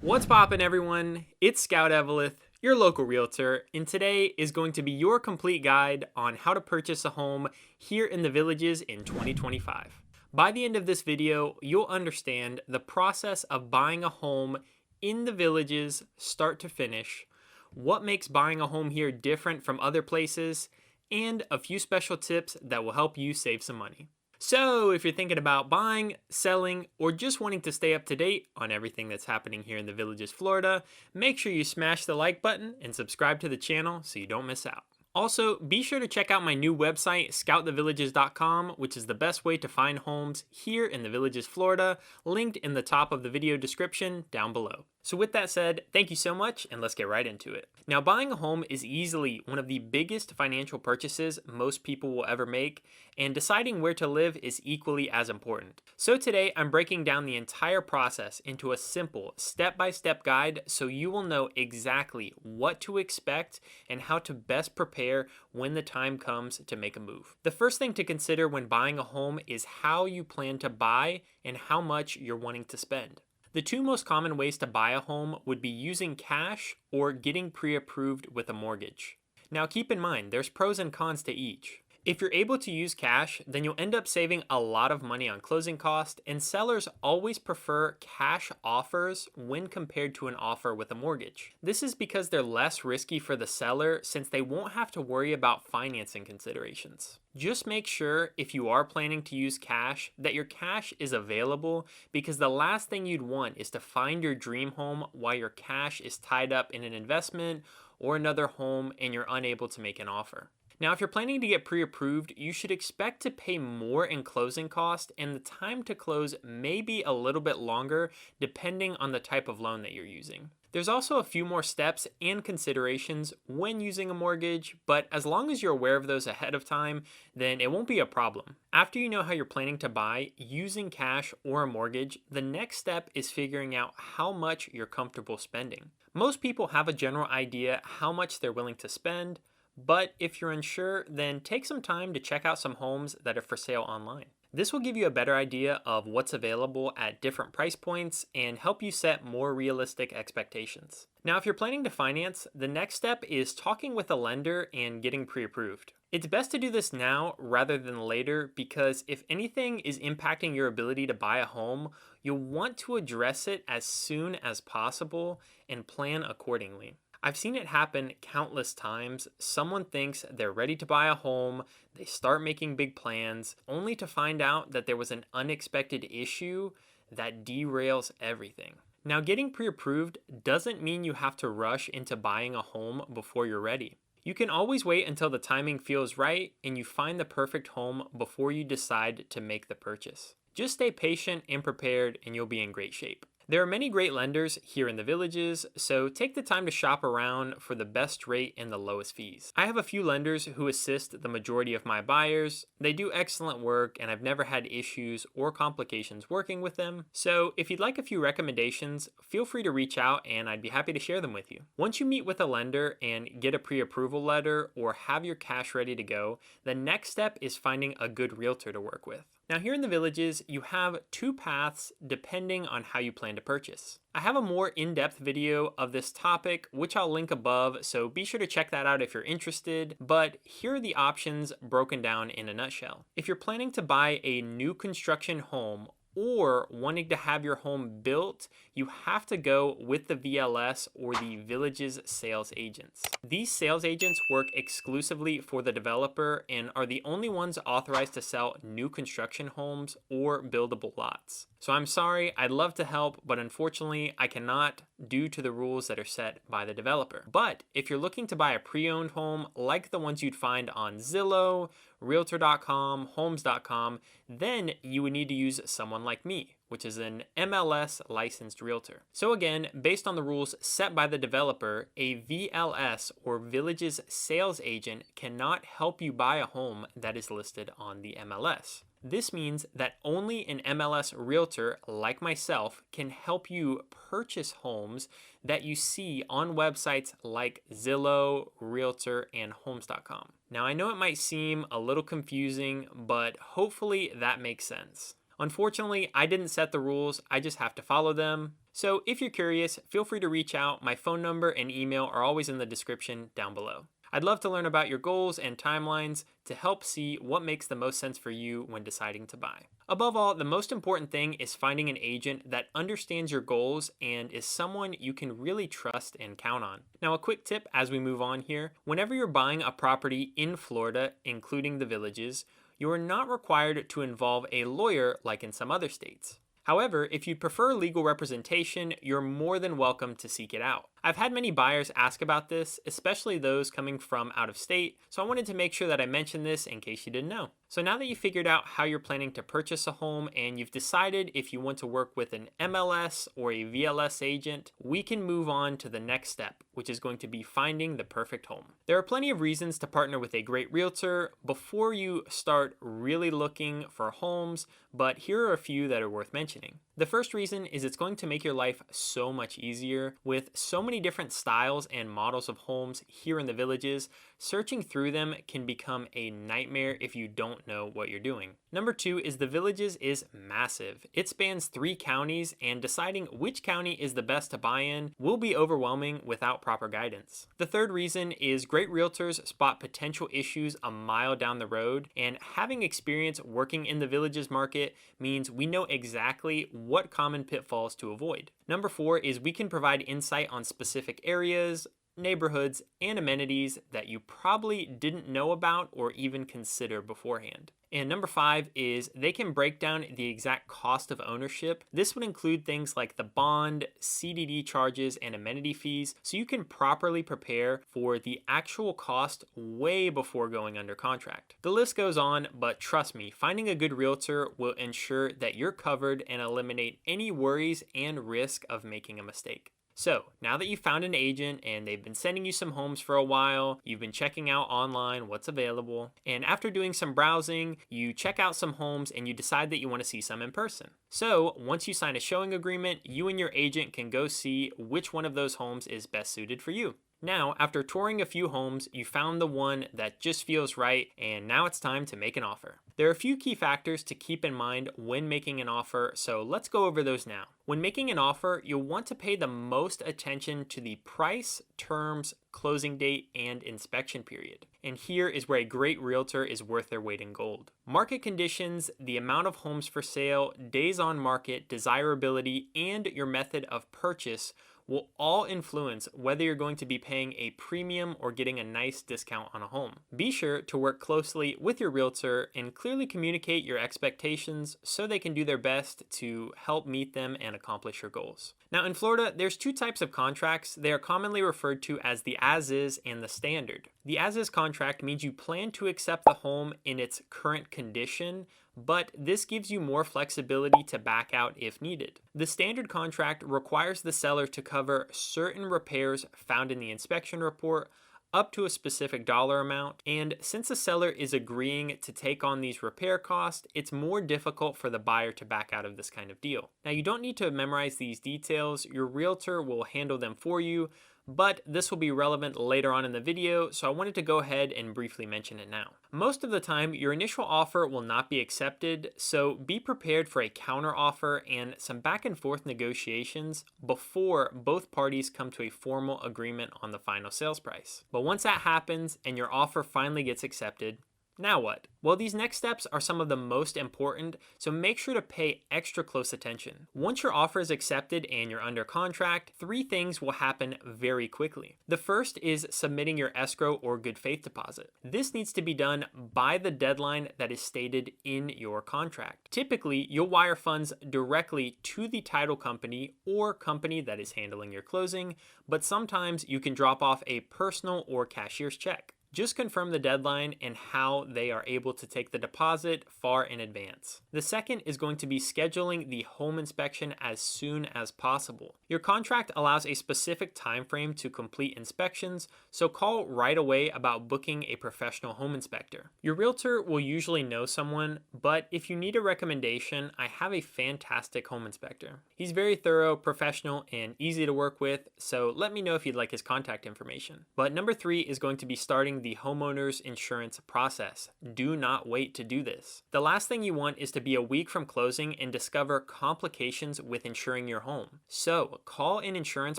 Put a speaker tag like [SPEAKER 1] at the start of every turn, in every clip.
[SPEAKER 1] What's poppin', everyone? It's Scout Eveleth, your local realtor, and today is going to be your complete guide on how to purchase a home here in the Villages in 2025. By the end of this video, you'll understand the process of buying a home in the Villages start to finish, what makes buying a home here different from other places, and a few special tips that will help you save some money. So, if you're thinking about buying, selling, or just wanting to stay up to date on everything that's happening here in the Villages, Florida, make sure you smash the like button and subscribe to the channel so you don't miss out. Also, be sure to check out my new website, scoutthevillages.com, which is the best way to find homes here in the Villages, Florida, linked in the top of the video description down below. So with that said, thank you so much, and let's get right into it. Now, buying a home is easily one of the biggest financial purchases most people will ever make, and deciding where to live is equally as important. So today, I'm breaking down the entire process into a simple step-by-step guide so you will know exactly what to expect and how to best prepare when the time comes to make a move. The first thing to consider when buying a home is how you plan to buy and how much you're wanting to spend. The two most common ways to buy a home would be using cash or getting pre-approved with a mortgage. Now keep in mind, there's pros and cons to each. If you're able to use cash, then you'll end up saving a lot of money on closing costs, and sellers always prefer cash offers when compared to an offer with a mortgage. This is because they're less risky for the seller since they won't have to worry about financing considerations. Just make sure if you are planning to use cash that your cash is available, because the last thing you'd want is to find your dream home while your cash is tied up in an investment or another home and you're unable to make an offer. Now, if you're planning to get pre-approved, you should expect to pay more in closing costs, and the time to close may be a little bit longer depending on the type of loan that you're using. There's also a few more steps and considerations when using a mortgage, but as long as you're aware of those ahead of time, then it won't be a problem. After you know how you're planning to buy using cash or a mortgage, the next step is figuring out how much you're comfortable spending. Most people have a general idea how much they're willing to spend, but if you're unsure, then take some time to check out some homes that are for sale online. This will give you a better idea of what's available at different price points and help you set more realistic expectations. Now, if you're planning to finance, the next step is talking with a lender and getting pre-approved. It's best to do this now rather than later, because if anything is impacting your ability to buy a home, you'll want to address it as soon as possible and plan accordingly. I've seen it happen countless times. Someone thinks they're ready to buy a home, they start making big plans, only to find out that there was an unexpected issue that derails everything. Now, getting pre-approved doesn't mean you have to rush into buying a home before you're ready. You can always wait until the timing feels right and you find the perfect home before you decide to make the purchase. Just stay patient and prepared, and you'll be in great shape. There are many great lenders here in the Villages, so take the time to shop around for the best rate and the lowest fees. I have a few lenders who assist the majority of my buyers. They do excellent work, and I've never had issues or complications working with them. So if you'd like a few recommendations, feel free to reach out and I'd be happy to share them with you. Once you meet with a lender and get a pre-approval letter or have your cash ready to go, the next step is finding a good realtor to work with. Now, here in the Villages, you have two paths depending on how you plan to purchase. I have a more in-depth video of this topic, which I'll link above, so be sure to check that out if you're interested, but here are the options broken down in a nutshell. If you're planning to buy a new construction home or wanting to have your home built, you have to go with the VLS or the Villages sales agents. These sales agents work exclusively for the developer and are the only ones authorized to sell new construction homes or buildable lots. So I'm sorry, I'd love to help, but unfortunately I cannot due to the rules that are set by the developer. But if you're looking to buy a pre-owned home like the ones you'd find on Zillow, Realtor.com, Homes.com, then you would need to use someone like me, which is an MLS licensed realtor. So again, based on the rules set by the developer, a VLS or Villages sales agent cannot help you buy a home that is listed on the MLS. This means that only an MLS realtor like myself can help you purchase homes that you see on websites like Zillow, Realtor, and Homes.com. Now, I know it might seem a little confusing, but hopefully that makes sense. Unfortunately, I didn't set the rules, I just have to follow them. So if you're curious, feel free to reach out. My phone number and email are always in the description down below. I'd love to learn about your goals and timelines to help see what makes the most sense for you when deciding to buy. Above all, the most important thing is finding an agent that understands your goals and is someone you can really trust and count on. Now, a quick tip as we move on here: whenever you're buying a property in Florida, including the Villages, you are not required to involve a lawyer like in some other states. However, if you prefer legal representation, you're more than welcome to seek it out. I've had many buyers ask about this, especially those coming from out of state, so I wanted to make sure that I mentioned this in case you didn't know. So now that you've figured out how you're planning to purchase a home and you've decided if you want to work with an MLS or a VLS agent, we can move on to the next step, which is going to be finding the perfect home. There are plenty of reasons to partner with a great realtor before you start really looking for homes, but here are a few that are worth mentioning. The first reason is it's going to make your life so much easier. With so many different styles and models of homes here in the Villages, searching through them can become a nightmare if you don't know what you're doing. Number two is the Villages is massive. It spans 3 counties, and deciding which county is the best to buy in will be overwhelming without proper guidance. The third reason is great realtors spot potential issues a mile down the road, and having experience working in the Villages market means we know exactly what common pitfalls to avoid. Number 4 is we can provide insight on specific areas, neighborhoods, and amenities that you probably didn't know about or even consider beforehand. And number 5 is they can break down the exact cost of ownership. This would include things like the bond, CDD charges, and amenity fees, so you can properly prepare for the actual cost way before going under contract. The list goes on, but trust me, finding a good realtor will ensure that you're covered and eliminate any worries and risk of making a mistake. So now that you've found an agent and they've been sending you some homes for a while, you've been checking out online what's available, and after doing some browsing, you check out some homes and you decide that you want to see some in person. So once you sign a showing agreement, you and your agent can go see which one of those homes is best suited for you. Now, after touring a few homes, you found the one that just feels right, and now it's time to make an offer. There are a few key factors to keep in mind when making an offer, so let's go over those now. When making an offer, you'll want to pay the most attention to the price, terms, closing date, and inspection period. And here is where a great realtor is worth their weight in gold. Market conditions, the amount of homes for sale, days on market, desirability, and your method of purchase will all influence whether you're going to be paying a premium or getting a nice discount on a home. Be sure to work closely with your realtor and clearly communicate your expectations so they can do their best to help meet them and accomplish your goals. Now in Florida, there's 2 types of contracts. They are commonly referred to as the as-is and the standard. The as-is contract means you plan to accept the home in its current condition, but this gives you more flexibility to back out if needed. The standard contract requires the seller to cover certain repairs found in the inspection report up to a specific dollar amount, and since the seller is agreeing to take on these repair costs, it's more difficult for the buyer to back out of this kind of deal. Now, you don't need to memorize these details. Your realtor will handle them for you, but this will be relevant later on in the video, so I wanted to go ahead and briefly mention it now. Most of the time, your initial offer will not be accepted, so be prepared for a counter offer and some back and forth negotiations before both parties come to a formal agreement on the final sales price. But once that happens and your offer finally gets accepted, now what? Well, these next steps are some of the most important, so make sure to pay extra close attention. Once your offer is accepted and you're under contract, 3 things will happen very quickly. The first is submitting your escrow or good faith deposit. This needs to be done by the deadline that is stated in your contract. Typically, you'll wire funds directly to the title company or company that is handling your closing, but sometimes you can drop off a personal or cashier's check. Just confirm the deadline and how they are able to take the deposit far in advance. The second is going to be scheduling the home inspection as soon as possible. Your contract allows a specific time frame to complete inspections, so call right away about booking a professional home inspector. Your realtor will usually know someone, but if you need a recommendation, I have a fantastic home inspector. He's very thorough, professional, and easy to work with, so let me know if you'd like his contact information. But number 3 is going to be starting during the homeowner's insurance process. Do not wait to do this. The last thing you want is to be a week from closing and discover complications with insuring your home. So, call an insurance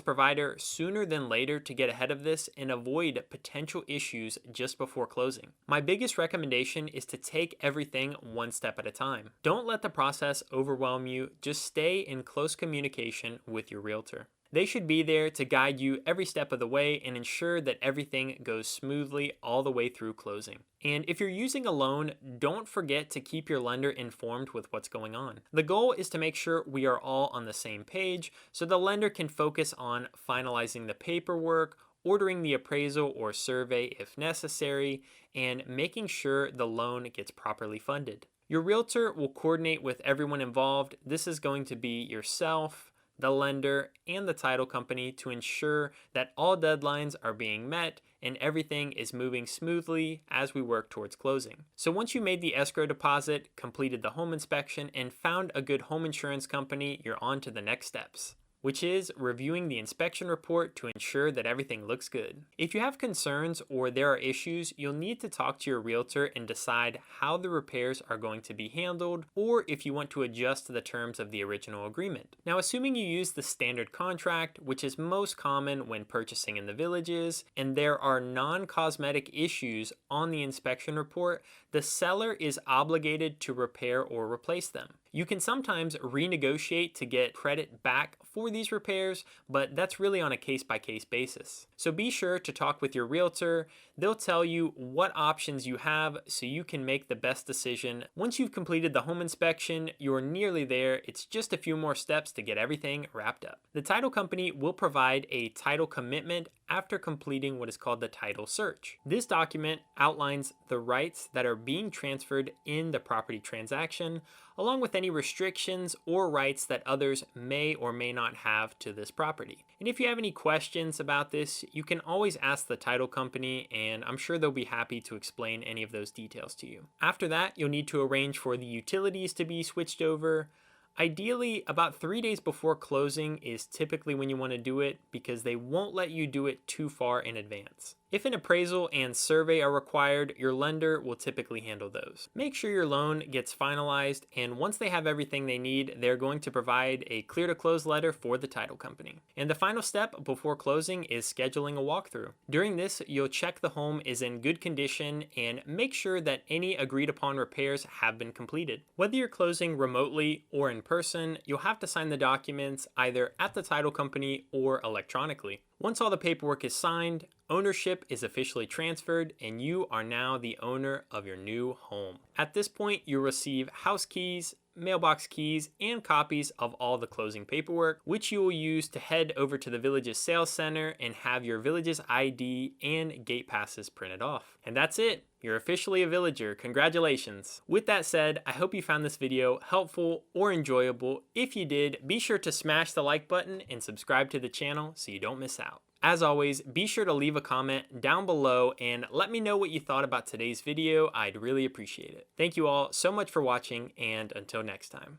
[SPEAKER 1] provider sooner than later to get ahead of this and avoid potential issues just before closing. My biggest recommendation is to take everything one step at a time. Don't let the process overwhelm you, just stay in close communication with your realtor. They should be there to guide you every step of the way and ensure that everything goes smoothly all the way through closing. And if you're using a loan, don't forget to keep your lender informed with what's going on. The goal is to make sure we are all on the same page so the lender can focus on finalizing the paperwork, ordering the appraisal or survey if necessary, and making sure the loan gets properly funded. Your realtor will coordinate with everyone involved. This is going to be yourself, the lender, and the title company to ensure that all deadlines are being met and everything is moving smoothly as we work towards closing. So once you made the escrow deposit, completed the home inspection, and found a good home insurance company, you're on to the next steps, which is reviewing the inspection report to ensure that everything looks good. If you have concerns or there are issues, you'll need to talk to your realtor and decide how the repairs are going to be handled, or if you want to adjust to the terms of the original agreement. Now, assuming you use the standard contract, which is most common when purchasing in the villages, and there are non-cosmetic issues on the inspection report, the seller is obligated to repair or replace them. You can sometimes renegotiate to get credit back for these repairs, but that's really on a case-by-case basis. So be sure to talk with your realtor. They'll tell you what options you have so you can make the best decision. Once you've completed the home inspection, you're nearly there. It's just a few more steps to get everything wrapped up. The title company will provide a title commitment after completing what is called the title search. This document outlines the rights that are being transferred in the property transaction, along with any restrictions or rights that others may or may not have to this property. And if you have any questions about this, you can always ask the title company, and I'm sure they'll be happy to explain any of those details to you. After that, you'll need to arrange for the utilities to be switched over. Ideally, about 3 days before closing is typically when you want to do it because they won't let you do it too far in advance. If an appraisal and survey are required, your lender will typically handle those. Make sure your loan gets finalized, and once they have everything they need, they're going to provide a clear to close letter for the title company. And the final step before closing is scheduling a walkthrough. During this, you'll check the home is in good condition and make sure that any agreed upon repairs have been completed. Whether you're closing remotely or in person, you'll have to sign the documents either at the title company or electronically. Once all the paperwork is signed, ownership is officially transferred and you are now the owner of your new home. At this point, you'll receive house keys, mailbox keys, and copies of all the closing paperwork, which you will use to head over to the village's sales center and have your village's ID and gate passes printed off. And that's it. You're officially a villager. Congratulations. With that said, I hope you found this video helpful or enjoyable. If you did, be sure to smash the like button and subscribe to the channel so you don't miss out. As always, be sure to leave a comment down below and let me know what you thought about today's video. I'd really appreciate it. Thank you all so much for watching, and until next time.